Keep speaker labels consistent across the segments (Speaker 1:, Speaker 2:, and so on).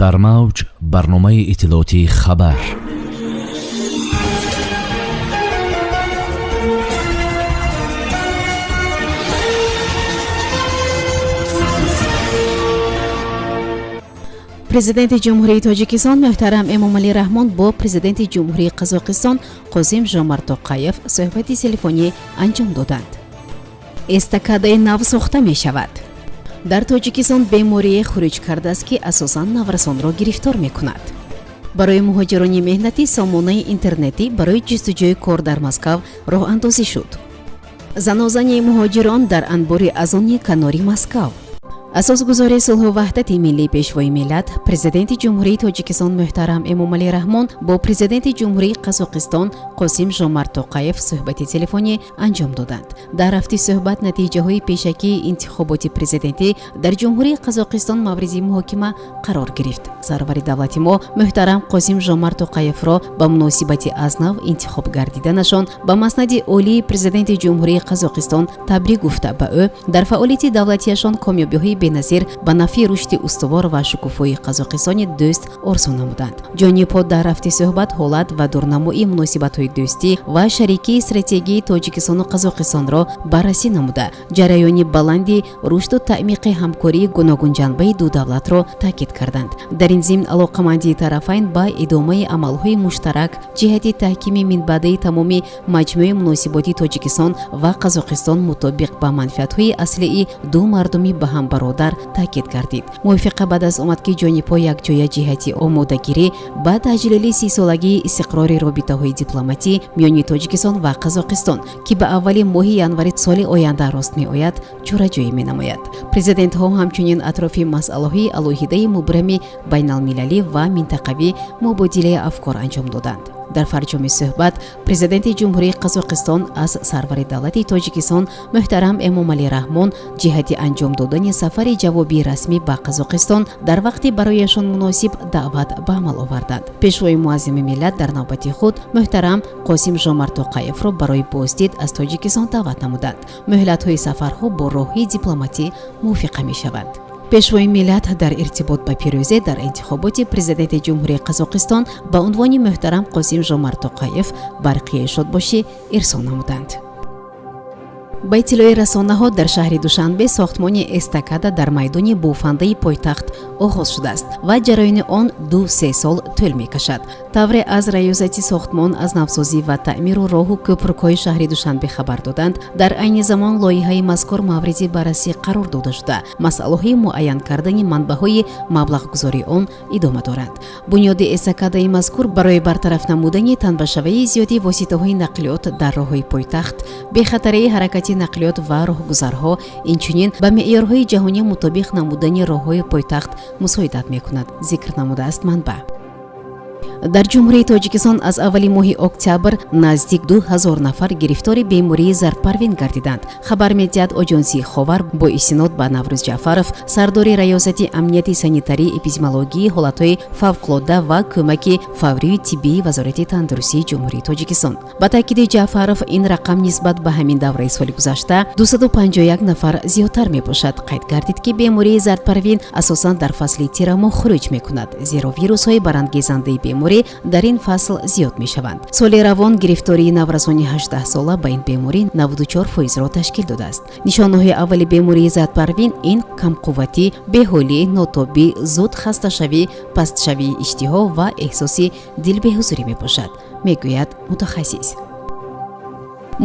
Speaker 1: дар мавҷ барномаи иттилоотии хабар.
Speaker 2: президенти ҷумҳурии тоҷикистон муҳтарам эмомалӣ раҳмон бо президенти ҷумҳурии қазоқистон қосим-жомарт тоқаев суҳбати телефонӣ анҷом доданд. эстакадаи нав сохта мешавад. дар тоҷикистон беморие хуруҷ кардааст ки асосан наврасонро гирифтор мекунад. барои муҳоҷирони меҳнатӣ сомонаи интернетӣ барои ҷустуҷӯи кор дар Москав роҳандозӣ шуд. занозани муҳоҷирон дар анбори азони канори Москав. асосгузори сулҳу ваҳдати миллии пешвои миллат президенти ҷумҳурии тоҷикистон муҳтарам эмомалӣ раҳмон бо президенти ҷумҳурии қазоқистон қосим-жомарт тоқаев суҳбати телефонӣ анҷом доданд. дар рафти суҳбат натиҷаҳои пешакии интихоботи президентӣ дар ҷумҳурии қазоқистон мавриди муҳокима қарор гирифт. сарвари давлати мо муҳтарам қосим-жомарт тоқаевро ба муносибати аз нав интихоб гардиданашон ба маснади олии президенти ҷумҳурии қазоқистон табрик гуфта ба ӯ дар фаъолияти давлатиашон комёбиҳои беназир ба нафъи рушди устувор ва шукуфои қазоқистони дӯст орзу намуданд. ҷонибҳо дар рафти суҳбат ҳолат ва дурнамои муносибатҳои дӯстӣ ва шарикии стратегии тоҷикистону қазоқистонро баррасӣ намуда ҷараёни баланди рушду таъмиқи ҳамкории гуногунҷанбаи ду давлатро таъкид карданд. дар ин зимн алоқамандии тарафайн ба идомаи амалҳои муштарак ҷиҳати таҳкими минбаъдаи тамоми маҷмӯи муносиботи тоҷикистон ва қазоқистон мутобиқ ба манфиатҳои аслии ду мардуми ба ҳам бародар таъкид гардид. мувофиқа баъд аз омад ки ҷонибҳо якҷоя ҷиҳати омодагирӣ ба таҷлили 30-солагии истиқрори робитаҳои дипломатӣ миёни тоҷикистон ва қазоқистон ки ба аввали моҳи январи соли оянда рост меояд ҷораҷӯӣ менамояд. президентҳо ҳамчунин атрофи масъалаҳои алоҳидаи мубрами байналмилалӣ ва минтақавӣ мубодилаи афкор анҷом доданд. дар фарҷоми суҳбат президенти ҷумҳурии қазоқистон аз сарвари давлати тоҷикистон муҳтарам эмомалӣ раҳмон ҷиҳати анҷом додани сафари ҷавобии расмӣ ба қазоқистон дар вақти барояшон муносиб даъват ба амал оварданд. пешвои муаззими миллат дар навбати худ муҳтарам қосим-жомарт тоқаевро барои боздид аз тоҷикистон даъват намуданд. муҳлатҳои сафарҳо бо роҳҳои дипломатӣ мувофиқа мешаванд. пешвои миллат дар иртибот ба пирӯзе дар интихоботи президенти ҷумҳурии қазоқистон ба унвони муҳтарам қосим-жомарт тоқаев барқияи шодбошӣ ирсол намуданд. ба иттилои расонаҳо дар шаҳри душанбе сохтмони эстакада дар майдони буфандаи пойтахт оғоз шудааст ва ҷараёни он 2-3 сол тӯл мекашад. тавре аз раёсати сохтмон аз навсозӣ ва таъмиру роҳу кӯпрукҳои шаҳри душанбе хабар доданд. дар айни замон лоиҳаи мазкур мавриди баррасӣ қарор дода шуда масъалаҳои муайян кардани манбаъҳои маблағгузории он идома доранд. бунёди эстакадаи мазкур барои бартараф намудани танбашавии зиёди воситаҳои нақлиёт дар роҳҳои пойтахт, бехатарии ҳаракати нақлиёт ва роҳгузарҳо, инчунин ба меъёрҳои ҷаҳонӣ мутобиқ намудани роҳҳои пойтахт мусоидат мекунад, зикр намудааст манбаъ. дар ҷумҳурии тоҷикистон аз аввали моҳи октябр наздик 2000 нафар гирифтори бемории зардпарвин гардиданд. хабар медиҳад оҷонсии ховар бо истинод ба Наврӯз Ҷаъфаров, сардори раёсати амнияти санитарии эпидемиологии ҳолатҳои фавқулодда ва кӯмаки фаврии тиббии вазорати тандурустии ҷумҳурии тоҷикистон. ба таъкиди Ҷаъфаров, ин рақам нисбат ба ҳамин давраи соли гузашта 251 нафар зиёдтар мебошад. қайд гардид ки бемории зардпарвин асосан дар фасли тира моҳ хуруҷ мекунад, зеро вирусҳои барангезандаи беморӣ дар ин фасл зиёд мешаванд. соли равон гирифтории наврасони 18 сола ба ин беморӣ 94%-ро ташкил додааст. нишонаҳои аввали бемории зардпарвин ин камқувватӣ, беҳолӣ, нотобӣ, зуд хасташавӣ, пастшавии иштиҳо ва эҳсоси дилбеҳузурӣ мебошад, мегӯяд мутахассис.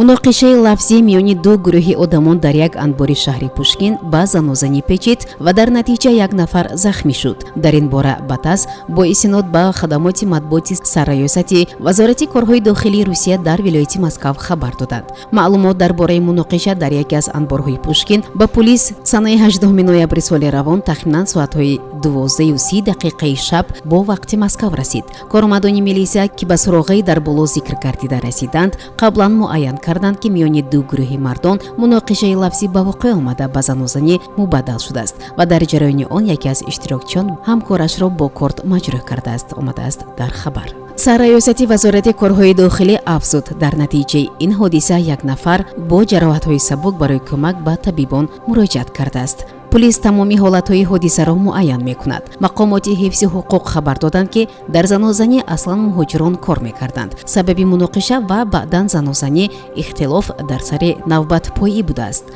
Speaker 2: муноқишаи лафзӣ миёни ду гурӯҳи одамон дар як анбори шаҳри Пушкин ба занозанӣ печид ва дар натиҷа як нафар захмӣ шуд. дар ин бора БАТАС бо истинод ба хадамоти матбуоти сарраёсати вазорати корҳои дохилии Русия дар вилояти Москав хабар доданд. маълумот дар бораи муноқиша дар яке аз анборҳои Пушкин ба пулис санаи 18 ноябри соли равон тахминан соатҳои 12:30 шаб бо вақти Москав расид. коромадони милисия ки ба суроғаи дар боло зикр гардида расиданд, қаблан муайян карданд ки миёни ду гурӯҳи мардон муноқишаи лафзӣ ба воқеъ омада ба занозанӣ мубаддал шудааст ва дар ҷараёни он яке аз иштирокчиён ҳамкорашро бо корт маҷрӯҳ омадааст дар хабар. сарраёсати вазорати корҳои дохилӣ афзуд. дар натиҷаи ин ҳодиса як нафар бо ҷароҳатҳои сабук барои кӯмак ба табибон муроҷиат кардааст. пулис тамоми ҳолатҳои ҳодисаро муайян мекунад. мақомоти ҳифзи ҳуқуқ хабар доданд ки дар занозанӣ аслан муҳоҷирон кор мекарданд. сабаби муноқиша ва баъдан занозанӣ ихтилоф дар сари навбатпоӣ будааст.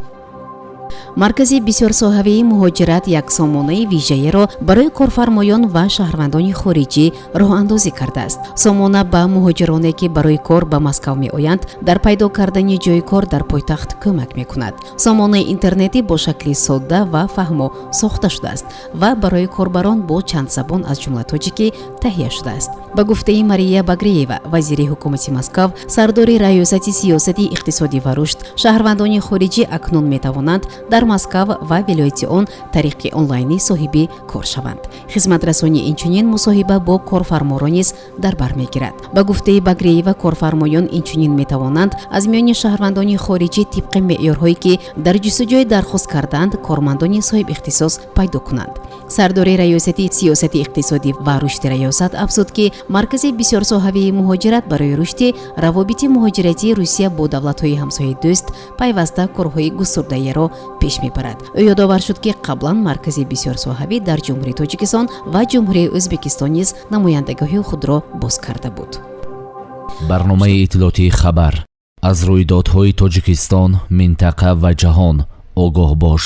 Speaker 2: маркази бисёрсоҳавии муҳоҷират як сомонаи вижаеро барои корфармоён ва шаҳрвандони хориҷӣ роҳандозӣ кардааст. сомона ба муҳоҷироне ки барои кор ба Москав меоянд дар пайдо кардани ҷойи кор дар пойтахт кӯмак мекунад. сомонаи интернетӣ бо шакли содда ва фаҳмо сохта шудааст ва барои корбарон бо чанд забон аз ҷумла тоҷикӣ таҳия шудааст. ба гуфтаи Мария Багреева, вазири ҳукумати Москав, сардори раёсати сиёсати иқтисодӣ ва рушд, шаҳрвандони хориҷӣ акнун метавонанд дар Москав ва вилояти он тариқи онлайнӣ соҳиби кор шаванд. хизматрасонӣ инчунин мусоҳиба бо корфарморо низ дар бар мегирад. ба гуфтаи Багреева, корфармоён инчунин метавонанд аз миёни шаҳрвандони хориҷӣ тибқи меъёрҳое ки дар ҷустуҷӯи дархост карданд кормандони соҳибихтисос пайдо кунанд. сардори раёсати сиёсати иқтисодӣ ва рушди раёсат афзуд ки маркази бисёрсоҳавии муҳоҷират барои рушди равобити муҳоҷиратии Русия бо давлатҳои ҳамсояи дӯст пайваста корҳои густурдаеро пеш мебарад. ӯ ёдовар шуд ки қаблан маркази бисёрсоҳавӣ дар ҷумҳурии Тоҷикистон ва ҷумҳурии Ӯзбекистон низ намояндагоҳи худро боз карда буд.
Speaker 1: барномаи иттилоотии хабар аз рӯйдодҳои Тоҷикистон, минтақа ва ҷаҳон огоҳ бош.